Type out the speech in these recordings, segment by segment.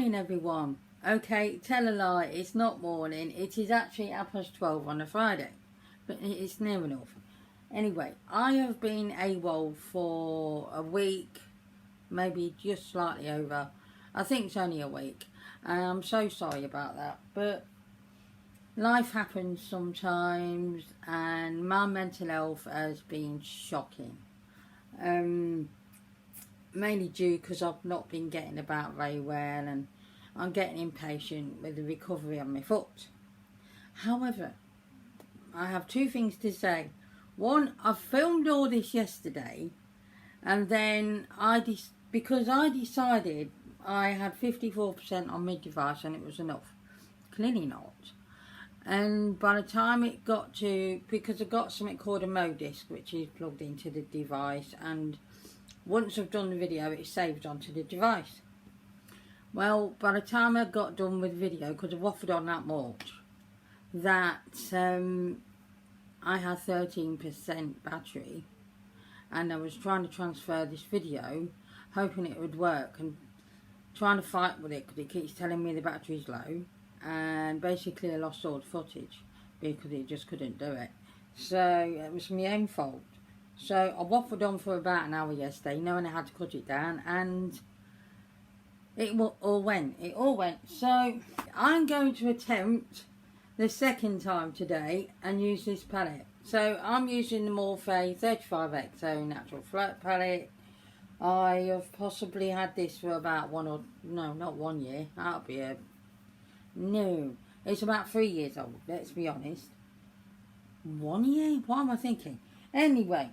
morning, everyone. Okay, tell a lie, it's not morning. It is actually 12:30 on a Friday, but it's near enough. Anyway, I have been AWOL for a week, maybe just slightly over. I think it's only a week, and I'm so sorry about that. But life happens sometimes, and my mental health has been shocking. Mainly due because I've not been getting about very well, and I'm getting impatient with the recovery on my foot. However, I have two things to say. One, I filmed all this yesterday, and then because I decided I had 54% on my device and it was enough. Clearly not. And by the time it got to, because I've got something called a modisc which is plugged into the device, and once I've done the video it's saved onto the device. Well, by the time I got done with the video, because I've waffled on that much, that I had 13% battery, and I was trying to transfer this video hoping it would work, and trying to fight with it because it keeps telling me the battery's low, and basically I lost all the footage because it just couldn't do it. So it was my own fault. So I waffled on for about an hour yesterday, knowing I had to cut it down, and it all went. So I'm going to attempt the second time today and use this palette. So I'm using the Morphe 35XO Natural Flirt palette. I have possibly had this for about not 1 year. That'll be it's about 3 years old, let's be honest. 1 year? What am I thinking? Anyway,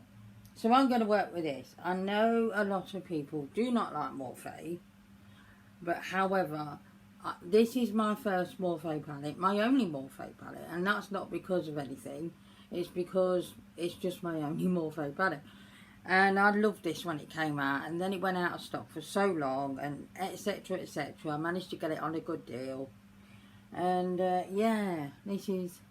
so I'm going to work with this. I know a lot of people do not like Morphe, but however, this is my first Morphe palette, my only Morphe palette, and that's not because of anything. It's because it's just my only Morphe palette. And I loved this when it came out, and then it went out of stock for so long, and etc, etc. I managed to get it on a good deal, and yeah, this is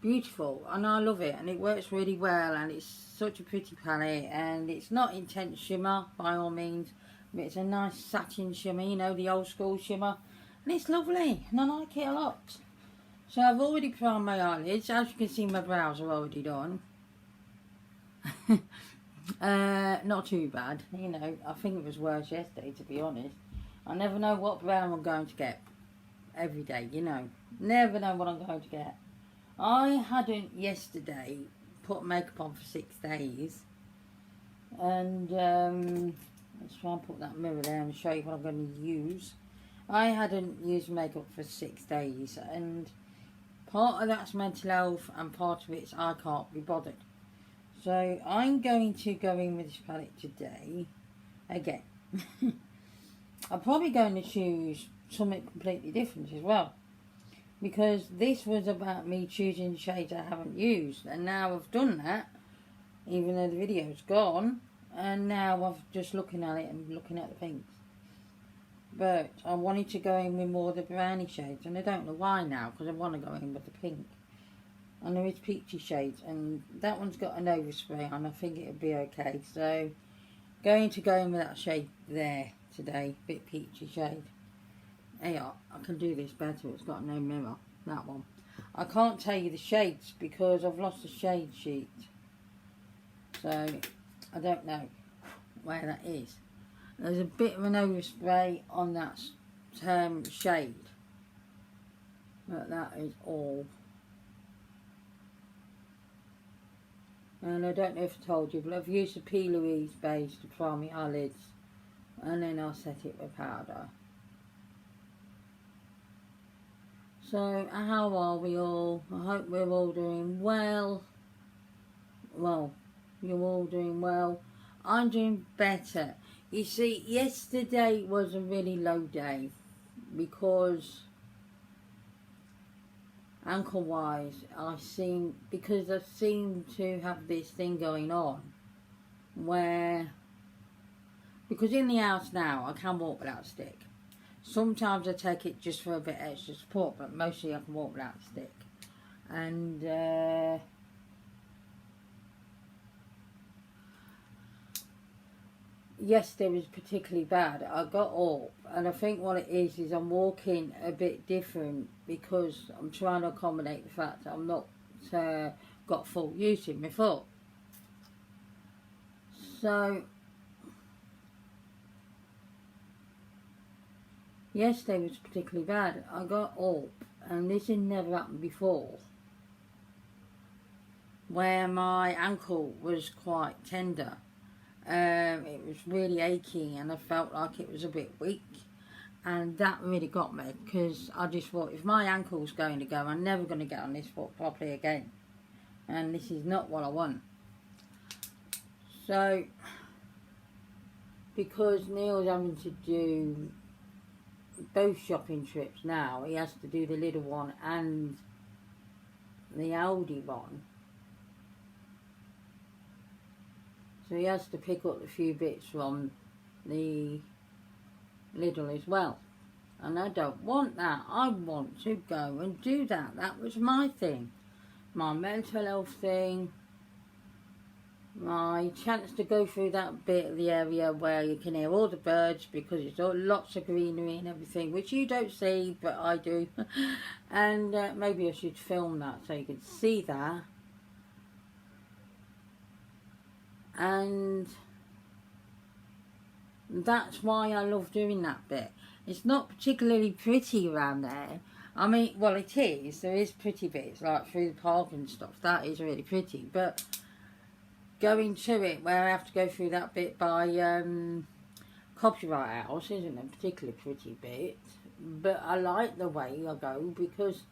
beautiful, and I love it, and it works really well, and it's such a pretty palette, and it's not intense shimmer by all means, but it's a nice satin shimmer, you know, the old school shimmer, and it's lovely, and I like it a lot. So I've already primed my eyelids. As you can see, my brows are already done. Not too bad, you know. I think it was worse yesterday, to be honest. I never know what brown I'm going to get every day, you know. Never know what I'm going to get. I hadn't yesterday put makeup on for 6 days, and let's try and put that mirror there and show you what I'm going to use. I hadn't used makeup for 6 days, and part of that's mental health and part of it's I can't be bothered. So I'm going to go in with this palette today again. I'm probably going to choose something completely different as well, because this was about me choosing shades I haven't used, and now I've done that, even though the video's gone, and now I'm just looking at it and looking at the pinks. But I wanted to go in with more of the brownie shades, and I don't know why now, because I want to go in with the pink. And there is peachy shades, and that one's got an overspray on. I think it'll be okay. So going to go in with that shade there today, bit peachy shade. Hey, I can do this better. It's got no mirror, that one. I can't tell you the shades because I've lost the shade sheet, so I don't know where that is. There's a bit of an overspray on that shade, but that is all. And I don't know if I told you, but I've used the P. Louise base to prime my eyelids, and then I'll set it with powder. So how are we all? I hope we're all doing well. Well, you're all doing well. I'm doing better. You see, yesterday was a really low day because ankle wise because I seem to have this thing going on where, because in the house now I can walk without a stick. Sometimes I take it just for a bit extra support, but mostly I can walk without a stick. And yesterday was particularly bad. I got up, and I think what it is I'm walking a bit different because I'm trying to accommodate the fact that I'm not got full use in my foot. So yesterday was particularly bad. I got up, and this had never happened before, where my ankle was quite tender. It was really achy, and I felt like it was a bit weak, and that really got me, because I just thought, if my ankle's going to go, I'm never going to get on this foot properly again, and this is not what I want. So because Neil's having to do both shopping trips now, he has to do the little one and the Aldi one. So he has to pick up a few bits from the Lidl as well. And I don't want that. I want to go and do that. That was my thing. My mental health thing. My chance to go through that bit of the area where you can hear all the birds, because it's all lots of greenery and everything, which you don't see, but I do. And maybe I should film that so you can see that. And that's why I love doing that bit. It's not particularly pretty around there. I mean, well, it is. There is pretty bits, like through the park and stuff. That is really pretty. But going to it, where I have to go through that bit by Copyright House, isn't a particularly pretty bit. But I like the way I go, because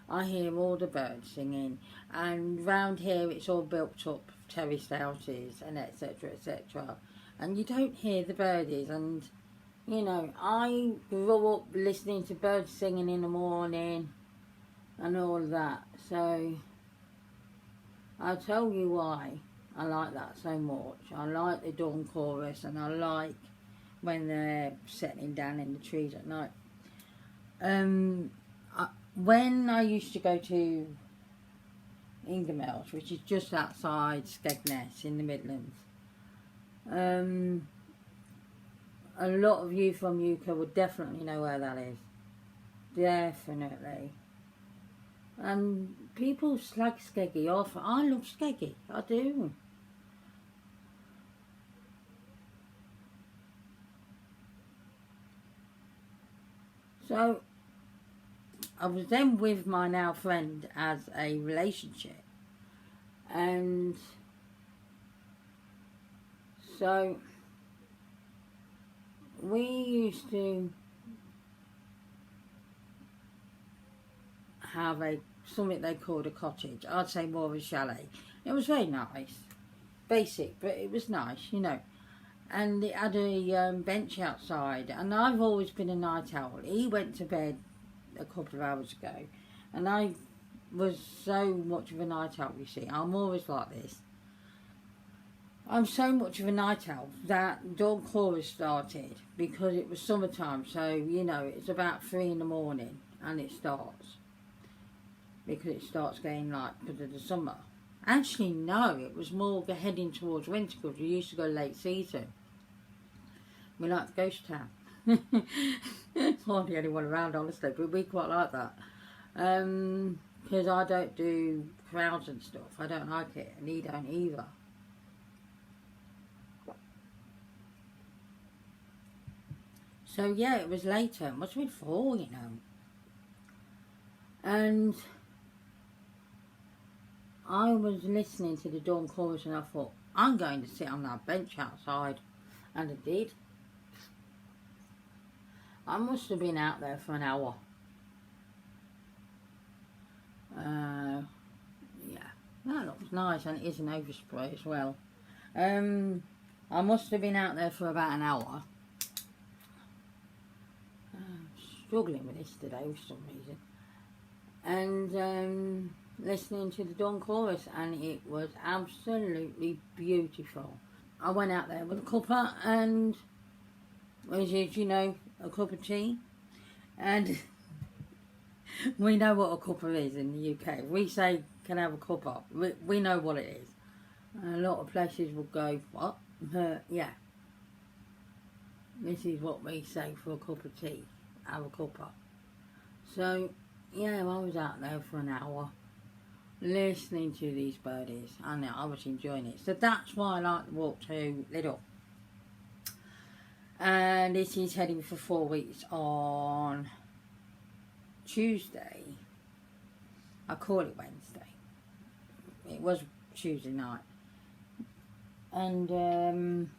I hear all the birds singing. And round here, it's all built up terraced houses and etc, etc, and you don't hear the birdies. And you know, I grew up listening to birds singing in the morning and all of that, so I'll tell you why I like that so much. I like the dawn chorus, and I like when they're settling down in the trees at night. When I used to go to Ingermells, which is just outside Skegness in the Midlands, a lot of you from UK would definitely know where that is. Definitely. And people slag Skeggy off. I love Skeggy, I do. So I was then with my now friend as a relationship, and so we used to have something they called a cottage. I'd say more of a chalet. It was very nice, basic, but it was nice, you know. And it had a bench outside, and I've always been a night owl. He went to bed a couple of hours ago, and I was so much of a night owl, you see. I'm always like this. I'm so much of a night owl that dawn chorus started because it was summertime, so you know, it's about 3 in the morning and it starts, because it starts getting like because of the summer. Actually no, it was more heading towards winter, because we used to go late season. We like ghost town. It's hardly anyone around, honestly, but we quite like that. Because I don't do crowds and stuff. I don't like it, and he don't either. So yeah, it was later. It must have been 4, you know. And I was listening to the dawn chorus, and I thought, I'm going to sit on that bench outside. And I did. I must have been out there for an hour. Yeah, that looks nice, and it is an overspray as well. I must have been out there for about an hour. Struggling with this today for some reason. And listening to the dawn chorus, and it was absolutely beautiful. I went out there with a cuppa, and as you know, a cup of tea, and we know what a cuppa is in the UK. If we say, can I have a cuppa, we know what it is. A lot of places will go, what? Yeah. This is what we say for a cup of tea. Have a cuppa. So, yeah, I was out there for an hour listening to these birdies, and I was enjoying it. So that's why I like to walk to Lidl. And this is heading for 4 weeks on Tuesday. I call it Wednesday. It was Tuesday night. And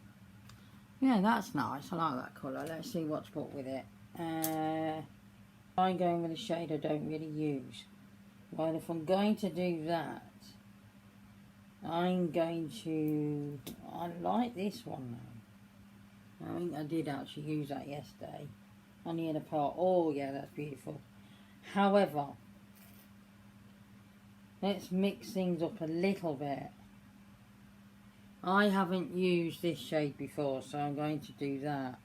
yeah, that's nice. I like that colour. Let's see what's what with it. I'm going with a shade I don't really use. Well, if I'm going to do that, I'm going to... I like this one though. I think I did actually use that yesterday. Only in a part. Oh yeah, that's beautiful. However, let's mix things up a little bit. I haven't used this shade before, so I'm going to do that.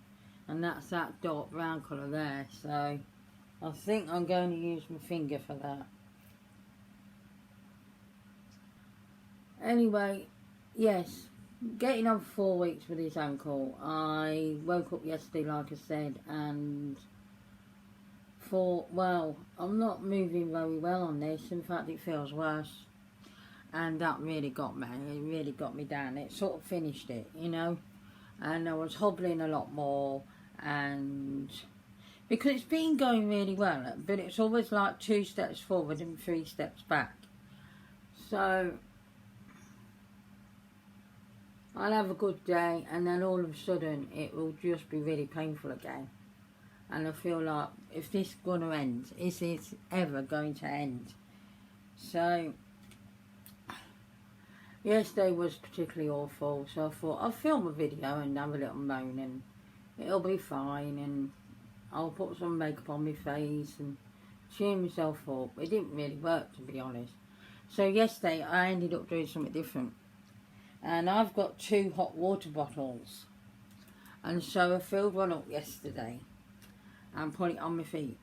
And that's that dark brown colour there. So I think I'm going to use my finger for that. Anyway, yes, getting on 4 weeks with his ankle. I woke up yesterday, like I said, and thought, well, I'm not moving very well on this. In fact, it feels worse. And that really got me. It really got me down. It sort of finished it, you know. And I was hobbling a lot more, and because it's been going really well, but it's always like 2 steps forward and 3 steps back. So I'll have a good day, and then all of a sudden it will just be really painful again. And I feel like, if this is going to end, is this ever going to end? So yesterday was particularly awful, so I thought I'll film a video and have a little moan, and it'll be fine, and I'll put some makeup on my face and cheer myself up. It didn't really work, to be honest. So yesterday I ended up doing something different. And I've got 2 hot water bottles. And so I filled one up yesterday and put it on my feet.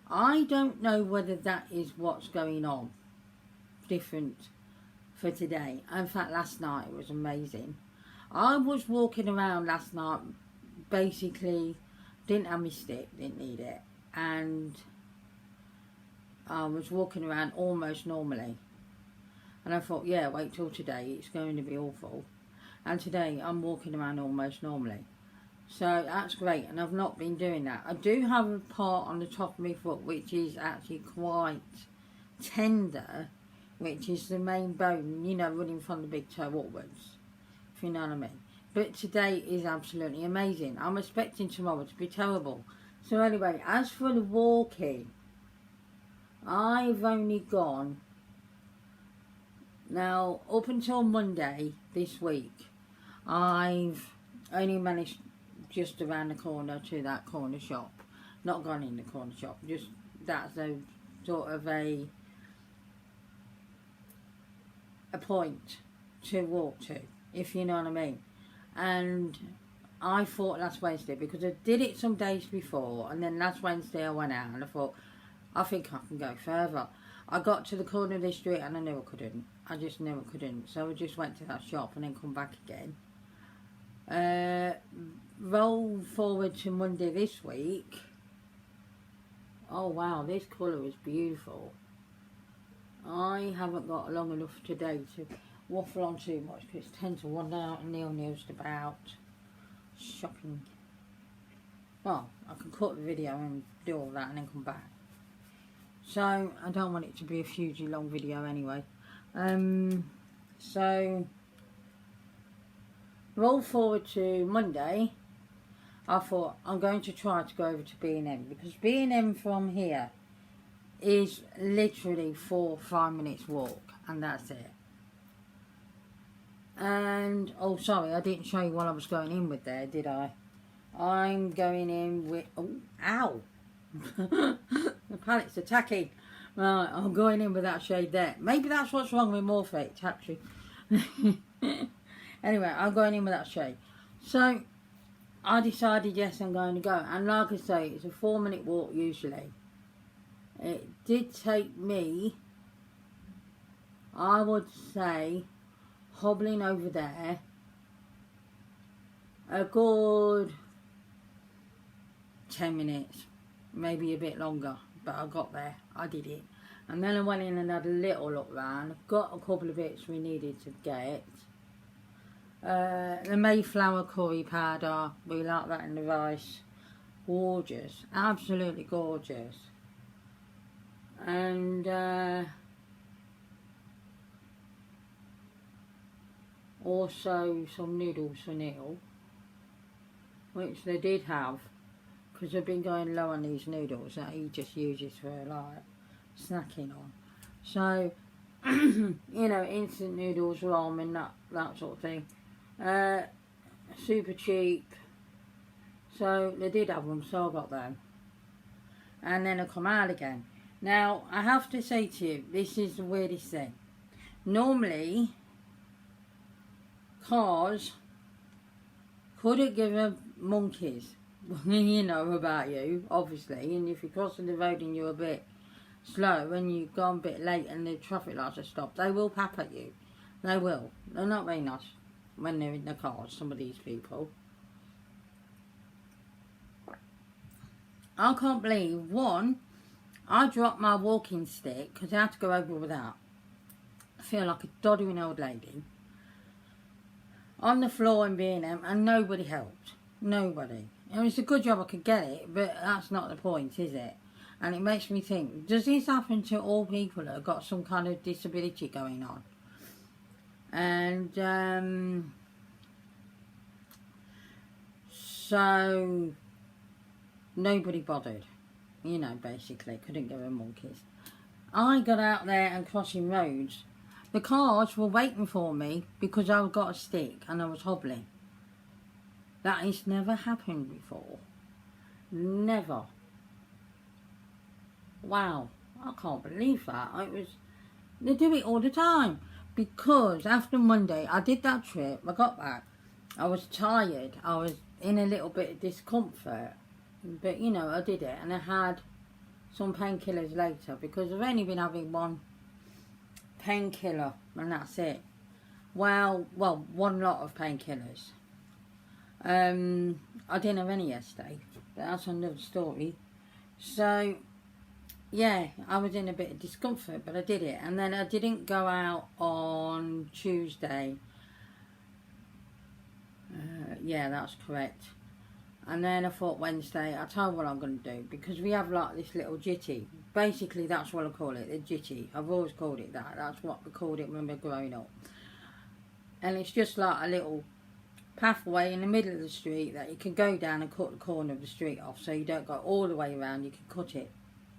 I don't know whether that is what's going on different for today. In fact, last night it was amazing. I was walking around last night, basically didn't have my stick, didn't need it, and I was walking around almost normally. And I thought, yeah, wait till today, it's going to be awful. And today I'm walking around almost normally. So that's great, and I've not been doing that. I do have a part on the top of my foot which is actually quite tender, which is the main bone, you know, running from the big toe upwards, if you know what I mean. But today is absolutely amazing. I'm expecting tomorrow to be terrible. So anyway, as for the walking, I've only gone... Now, up until Monday this week, I've only managed just around the corner to that corner shop. Not gone in the corner shop, just that's a sort of a point to walk to, if you know what I mean. And I thought last Wednesday, because I did it some days before, and then last Wednesday I went out and I thought, I think I can go further. I got to the corner of the street and I knew I couldn't. I just knew I couldn't. So I just went to that shop and then come back again. Roll forward to Monday this week. Oh wow, this colour is beautiful. I haven't got long enough today to waffle on too much, because it's 10 to 1 now and Neil knows about shopping. Well, I can cut the video and do all that and then come back. So I don't want it to be a hugely long video anyway. So roll forward to Monday. I thought I'm going to try to go over to B&M, because B&M from here is literally 4 or 5 minutes walk, and that's it. And oh sorry, I didn't show you what I was going in with there, did I? I'm going in with, oh ow, the palettes are tacky. Right, I'm going in with that shade there. Maybe that's what's wrong with Morphe, it's actually. Anyway, I'm going in with that shade. So I decided, yes, I'm going to go. And like I say, it's a 4-minute walk usually. It did take me, I would say, hobbling over there, a good 10 minutes, maybe a bit longer, but I got there, I did it. And then I went in and had a little look round, got a couple of bits we needed to get. The Mayflower curry powder, we like that in the rice, gorgeous, absolutely gorgeous. And also some noodles for Neil, which they did have, because they've been going low on these noodles that he just uses for like snacking on. So, you know, instant noodles, ramen, that sort of thing. Super cheap. So they did have them, so I got them. And then I come out again. Now, I have to say to you, this is the weirdest thing. Normally, cars couldn't give a monkeys, you know, about you, obviously. And if you're crossing the road and you're a bit slow and you've gone a bit late and the traffic lights are stopped, they will pap at you. They will. They're not very nice when they're in the cars, some of these people. I can't believe, one, I dropped my walking stick because I had to go over with that. I feel like a doddering old lady on the floor in B&M, and nobody helped. Nobody. It was a good job I could get it, but that's not the point, is it? And it makes me think, does this happen to all people that have got some kind of disability going on? And so nobody bothered, you know, basically couldn't give them monkeys. I got out there and crossing roads. The cars were waiting for me because I've got a stick and I was hobbling. That has never happened before. Never. Wow, I can't believe that. They do it all the time. Because after Monday, I did that trip, I got back, I was tired, I was in a little bit of discomfort, but you know, I did it, and I had some painkillers later, because I've only been having one painkiller, and that's it. Well, one lot of painkillers. I didn't have any yesterday, but that's another story. So, yeah, I was in a bit of discomfort, but I did it. And then I didn't go out on Tuesday. Yeah, that's correct. And then I thought Wednesday, I'll tell you what I'm going to do. Because we have like this little jitty. Basically, that's what I call it, the jitty. I've always called it that. That's what we called it when we were growing up. And it's just like a little pathway in the middle of the street that you can go down and cut the corner of the street off. So you don't go all the way around, you can cut it.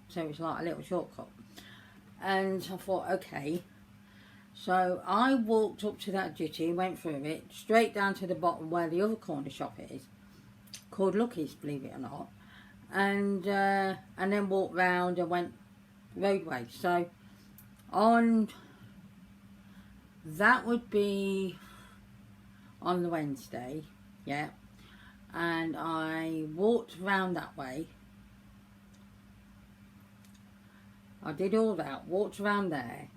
So it's like a little shortcut. And I thought, okay. So I walked up to that jitty, went through it, straight down to the bottom where the other corner shop is, called Lucky's, believe it or not. And then walked round and went roadway. So on, that would be on the Wednesday, yeah. And I walked round that way. I did all that, walked around there,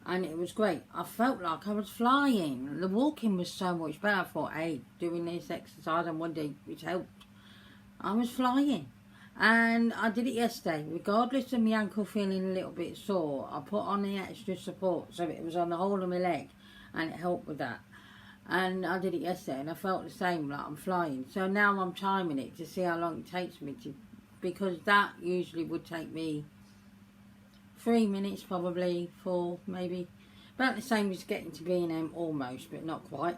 and it was great. I felt like I was flying. The walking was so much better. I thought, hey, doing this exercise on one day, which helped. I was flying. And I did it yesterday. Regardless of my ankle feeling a little bit sore, I put on the extra support, so it was on the whole of my leg, and it helped with that. And I did it yesterday, and I felt the same, like I'm flying. So now I'm timing it to see how long it takes me to, because that usually would take me 3 minutes, probably 4, maybe. About the same as getting to B&M, almost, but not quite.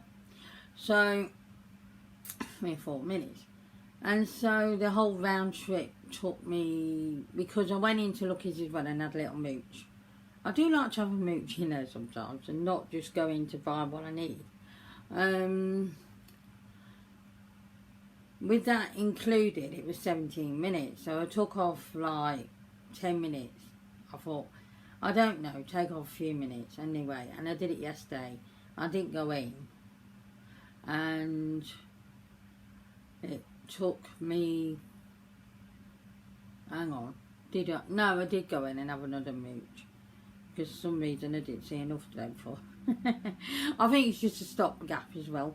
So, 3 or 4 minutes. And so the whole round trip took me, because I went into Lucky's as well and had a little mooch. I do like to have a mooch in there sometimes and not just go in to buy what I need. With that included, it was 17 minutes. So I took off like 10 minutes. I thought, I don't know, take off a few minutes anyway. And I did it yesterday. I didn't go in. And it took me, hang on, did I? No, I did go in and have another mooch. Because for some reason I didn't see enough today before. I think it's just a stopgap as well.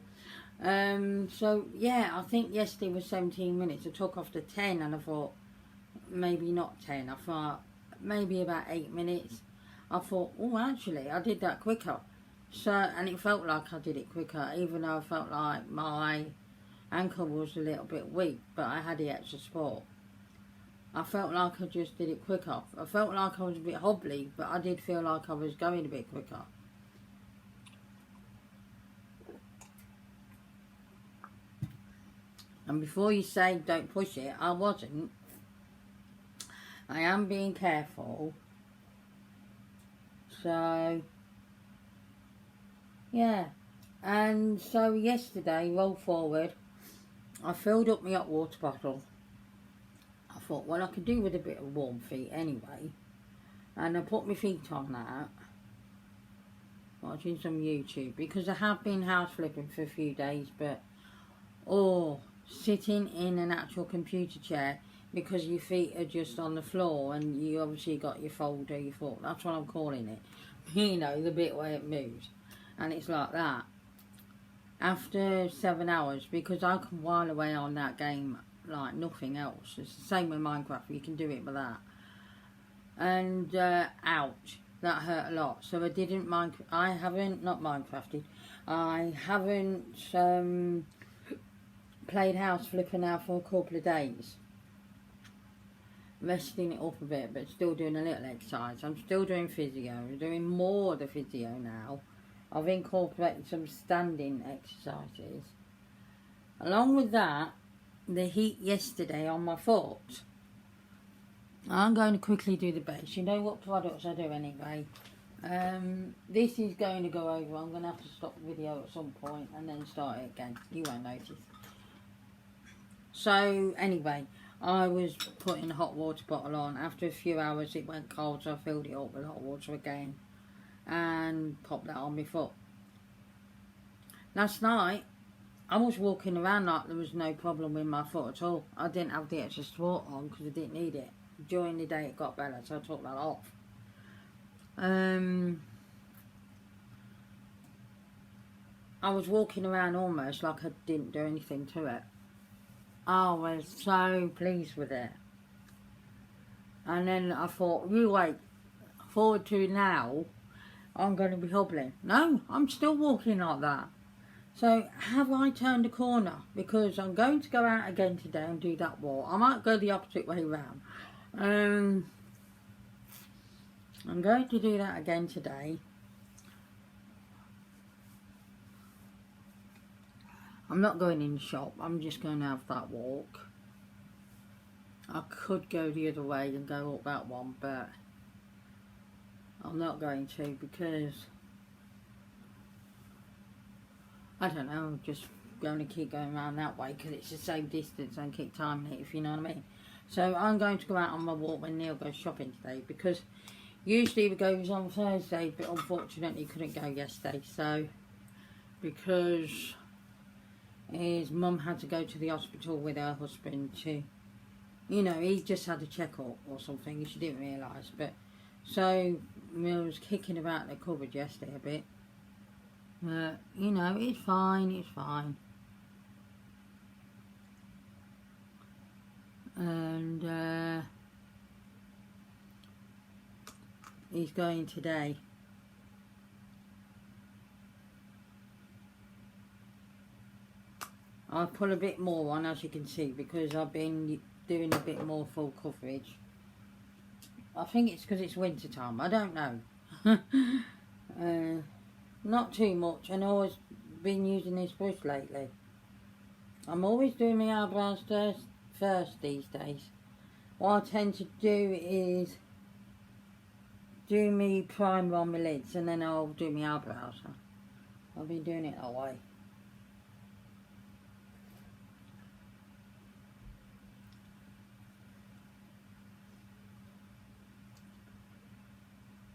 So yeah, I think yesterday was 17 minutes. I took off to 10 and I thought maybe not 10. I thought maybe about 8 minutes. I thought, oh, actually, I did that quicker. So, and it felt like I did it quicker, even though I felt like my ankle was a little bit weak, but I had the extra support. I felt like I just did it quicker. I felt like I was a bit hobbly, but I did feel like I was going a bit quicker. And before you say don't push it, I wasn't. I am being careful. So, yeah. And so yesterday, roll forward, I filled up my hot water bottle. I thought, well, I could do with a bit of warm feet anyway. And I put my feet on that, watching some YouTube, because I have been house flipping for a few days, but, sitting in an actual computer chair, because your feet are just on the floor, and you obviously got your folder, your foot, that's what I'm calling it. You know, the bit where it moves. And it's like that. After 7 hours, because I can while away on that game like nothing else. It's the same with Minecraft, you can do it with that. And ouch, that hurt a lot. So I didn't I haven't played house flipper now for a couple of days. Resting it up a bit, but still doing a little exercise. I'm still doing physio. I'm doing more of the physio now. I've incorporated some standing exercises. Along with that, the heat yesterday on my foot. I'm going to quickly do the base. You know what products I do anyway. This is going to go over. I'm going to have to stop the video at some point and then start it again. You won't notice. So anyway, I was putting a hot water bottle on. After a few hours it went cold, so I filled it up with hot water again and popped that on my foot. Last night I was walking around like there was no problem with my foot at all. I didn't have the extra support on because I didn't need it. During the day it got better, so I took that off. I was walking around almost like I didn't do anything to it. I was so pleased with it. And then I thought, you wait, forward to now, I'm going to be hobbling. No, I'm still walking like that. So have I turned a corner? Because I'm going to go out again today and do that walk. I might go the opposite way round. I'm going to do that again today. I'm not going in the shop, I'm just going to have that walk. I could go the other way and go up that one, but I'm not going to because I don't know, I'm just going to keep going around that way because it's the same distance and keep timing it, if you know what I mean. So I'm going to go out on my walk when Neil goes shopping today, because usually he goes on Thursday, but unfortunately he couldn't go yesterday. So because his mum had to go to the hospital with her husband to, you know, he just had a check-up or something, she didn't realise. But so Neil was kicking about the cupboard yesterday a bit. You know, it's fine, it's fine. And he's going today. I'll put a bit more on, as you can see, because I've been doing a bit more full coverage. I think it's because it's winter time, I don't know. Not too much, and I've always been using this brush lately. I'm always doing my eyebrows first these days. What I tend to do is do me primer on my lids and then I'll do my eyebrows. I've been doing it that way.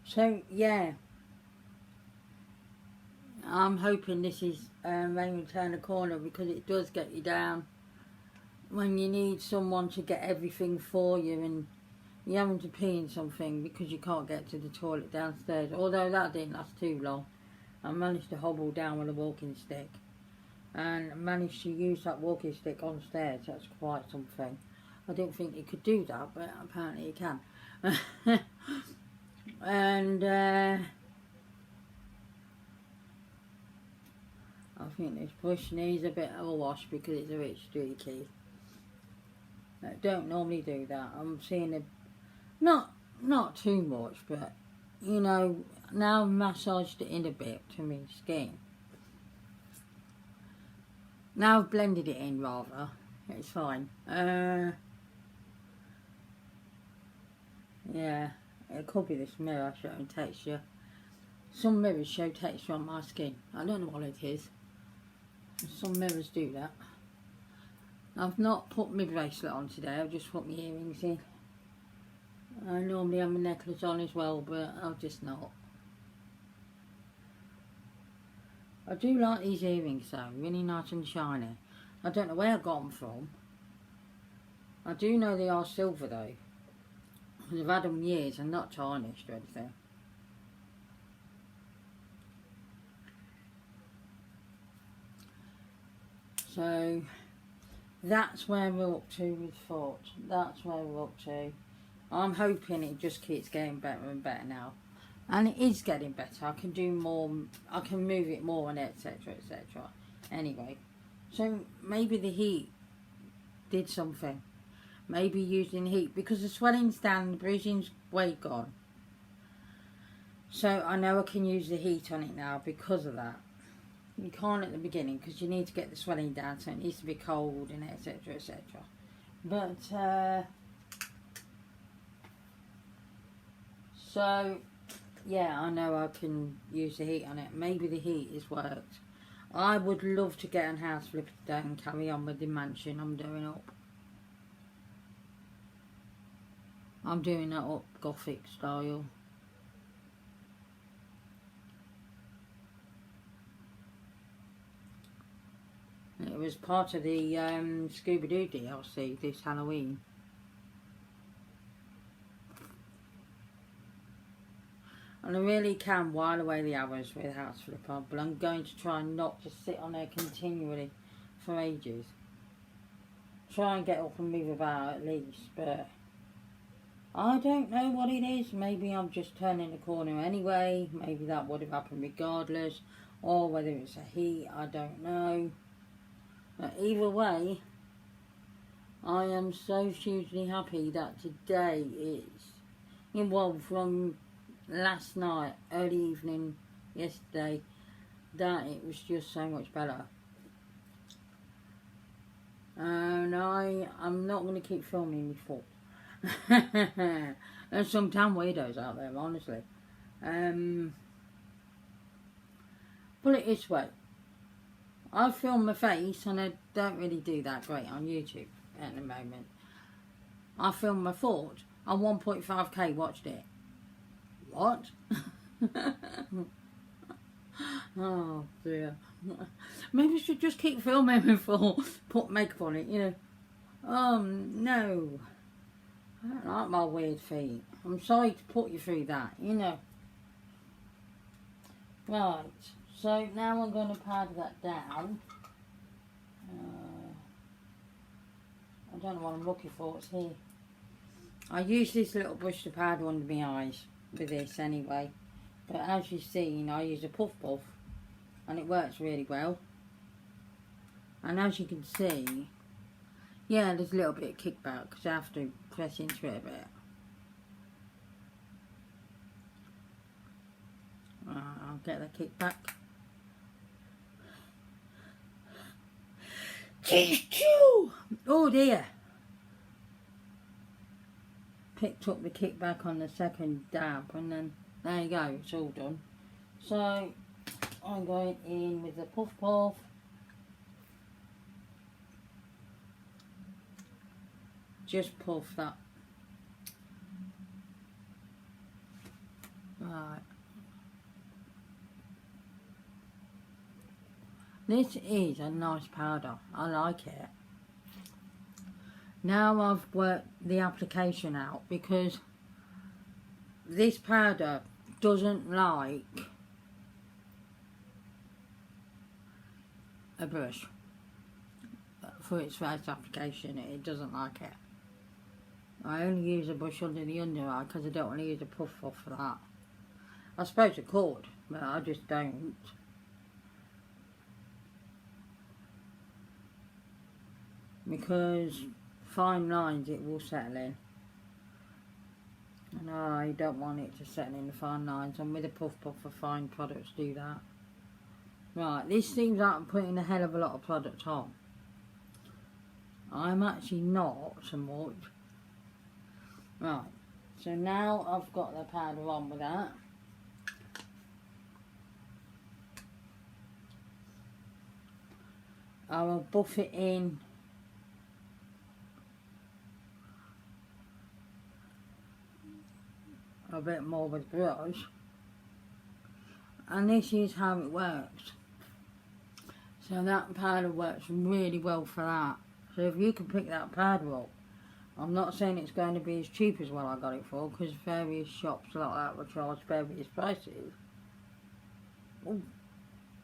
So yeah, I'm hoping this is Rain Turn a Corner, because it does get you down when you need someone to get everything for you and you're having to pee in something because you can't get to the toilet downstairs. Although that didn't last too long. I managed to hobble down with a walking stick. and managed to use that walking stick on stairs. That's quite something. I didn't think he could do that, but apparently he can. And I think this brush needs a bit of a wash because it's a bit streaky. I don't normally do that. I'm seeing a not too much, but you know, now I've massaged it in a bit to my skin. Now I've blended it in rather. It's fine. Yeah, it could be this mirror showing texture. Some mirrors show texture on my skin. I don't know what it is. Some mirrors do that. I've not put my bracelet on today. I've just put my earrings in. I normally have my necklace on as well, but I've just not. I do like these earrings though, really nice and shiny. I don't know where I got them from. I do know they are silver though. I've had them years and not tarnished or anything. So that's where we're up to with Flirt. That's where we're up to. I'm hoping it just keeps getting better and better now. And it is getting better. I can do more, I can move it more and etc, etc. Anyway, so maybe the heat did something. Maybe using heat, because the swelling's down, the bruising's way gone. So I know I can use the heat on it now because of that. You can't at the beginning because you need to get the swelling down, so it needs to be cold and etc etc. But so yeah, I know I can use the heat on it. Maybe the heat has worked. I would love to get a house flip today and carry on with the mansion I'm doing up. I'm doing that up Gothic style. It was part of the Scooby-Doo DLC this Halloween. And I really can while away the hours with House Flipper, but I'm going to try not to sit on there continually for ages. Try and get up and move about at least, but I don't know what it is. Maybe I'm just turning the corner anyway. Maybe that would have happened regardless, or whether it's a heat, I don't know. But either way, I am so hugely happy that today is, well, from last night, early evening, yesterday, that it was just so much better. And I'm not going to keep filming before. There's some damn weirdos out there, honestly. Put it this way. I film my face and I don't really do that great on YouTube at the moment. I filmed my Flirt and 1.5k watched it. What? Oh dear. Maybe I should just keep filming before put makeup on it, you know. No. I don't like my weird feet. I'm sorry to put you through that, you know. Right. So now I'm going to pad that down. I don't know what I'm looking for. It's here. I use this little brush to pad under my eyes with this anyway. But as you've seen, I use a puff puff. And it works really well. And as you can see, yeah, there's a little bit of kickback because I have to press into it a bit. I'll get the kickback. Oh dear. Picked up the kickback on the second dab and then there you go, it's all done. So I'm going in with the puff puff. Just puff that. Right. This is a nice powder. I like it. Now I've worked the application out because this powder doesn't like a brush for its first application. It doesn't like it. I only use a brush under the under eye because I don't want to use a puff for that. I suppose I could, but I just don't. Because fine lines it will settle in. And I don't want it to settle in the fine lines. And with a puff for fine products do that. Right, this seems like I'm putting a hell of a lot of product on. I'm actually not so much. Right, so now I've got the powder on with that. I will buff it in a bit more with brush, and this is how it works. So that powder works really well for that. So if you can pick that powder up, I'm not saying it's going to be as cheap as what I got it for, because various shops like that will charge various prices. Ooh,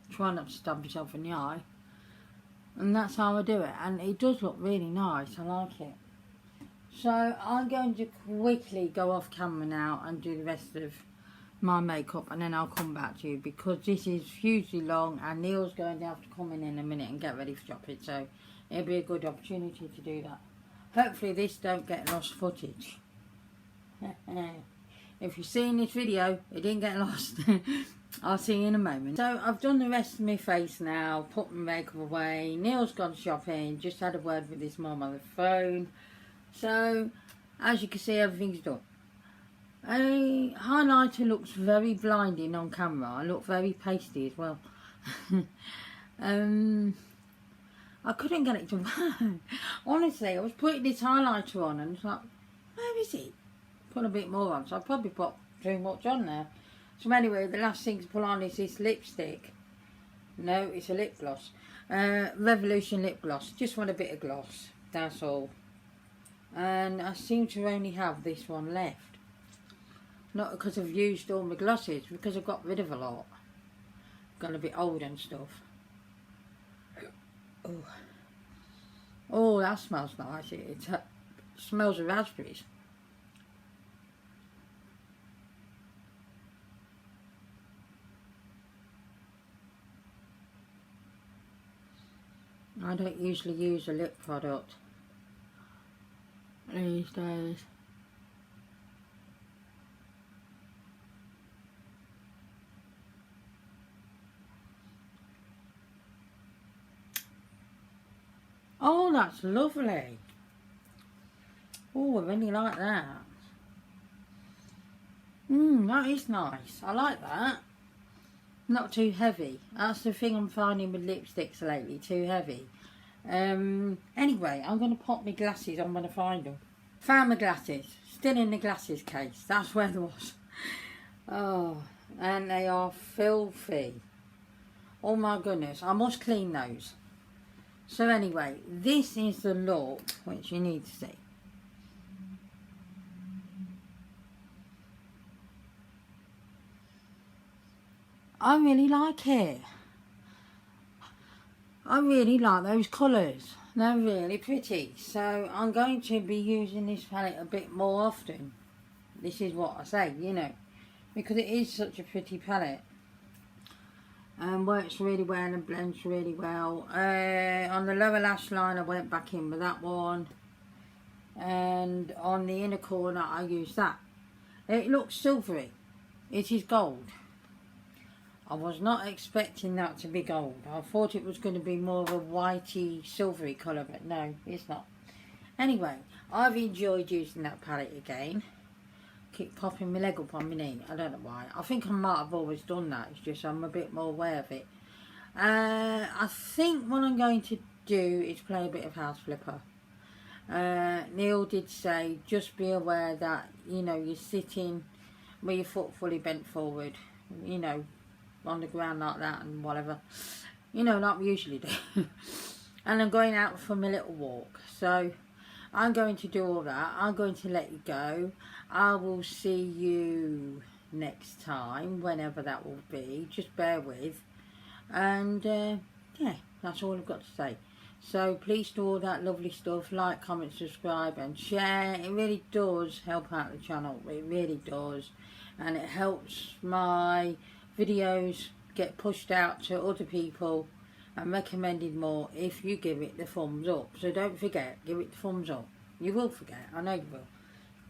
try not to stab yourself in the eye. And that's how I do it, and it does look really nice. I like it. So I'm going to quickly go off camera now and do the rest of my makeup, and then I'll come back to you, because this is hugely long and Neil's going to have to come in a minute and get ready for shopping, so it'll be a good opportunity to do that. Hopefully this don't get lost footage. If you're seeing this video, it didn't get lost. I'll see you in a moment. So I've done the rest of my face now, put my makeup away. Neil's gone shopping, just had a word with his mum on the phone. So as you can see, everything's done. A highlighter looks very blinding on camera. I look very pasty as well. I couldn't get it to work. Honestly, I was putting this highlighter on and it's like, where is it? Put a bit more on, so I probably put too much on there. So anyway, the last thing to put on is this lipstick. No, it's a lip gloss. Revolution lip gloss. Just want a bit of gloss, that's all. And I seem to only have this one left. Not because I've used all my glosses, because I've got rid of a lot. Got a bit old and stuff. Oh, oh, that smells nice. It smells of raspberries. I don't usually use a lip product these days. Oh, that's lovely. Oh, I really like that. That is nice. I like that. Not too heavy. That's the thing I'm finding with lipsticks lately, too heavy. Anyway, I'm going to pop my glasses on when I find them. Found my glasses. Still in the glasses case. That's where they was. Oh, and they are filthy. Oh my goodness, I must clean those. So anyway, this is the look which you need to see. I really like it. I really like those colours. They're really pretty. So I'm going to be using this palette a bit more often. This is what I say, you know, because it is such a pretty palette. And works really well and blends really well. On the lower lash line I went back in with that one. And on the inner corner I used that. It looks silvery. It is gold. I was not expecting that to be gold. I thought it was going to be more of a whitey, silvery colour, but no, it's not. Anyway, I've enjoyed using that palette again. Keep popping my leg up on my knee. I don't know why. I think I might have always done that. It's just I'm a bit more aware of it. I think what I'm going to do is play a bit of House Flipper. Neil did say, just be aware that, you know, you're sitting with your foot fully bent forward, you know, on the ground like that and whatever, you know, like we usually do. And I'm going out for my little walk, so I'm going to do all that. I'm going to let you go. I will see you next time, whenever that will be. Just bear with. And yeah, That's all I've got to say. So please do all that lovely stuff. Like, comment, subscribe and share. It really does help out the channel. It really does. And it helps my videos get pushed out to other people and recommended more if you give it the thumbs up. So don't forget, give it the thumbs up. You will forget, I know you will,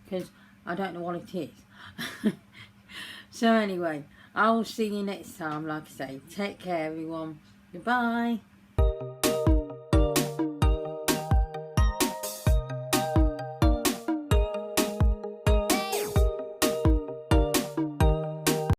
because I don't know what it is. So anyway, I will see you next time. Like I say, take care everyone. Goodbye.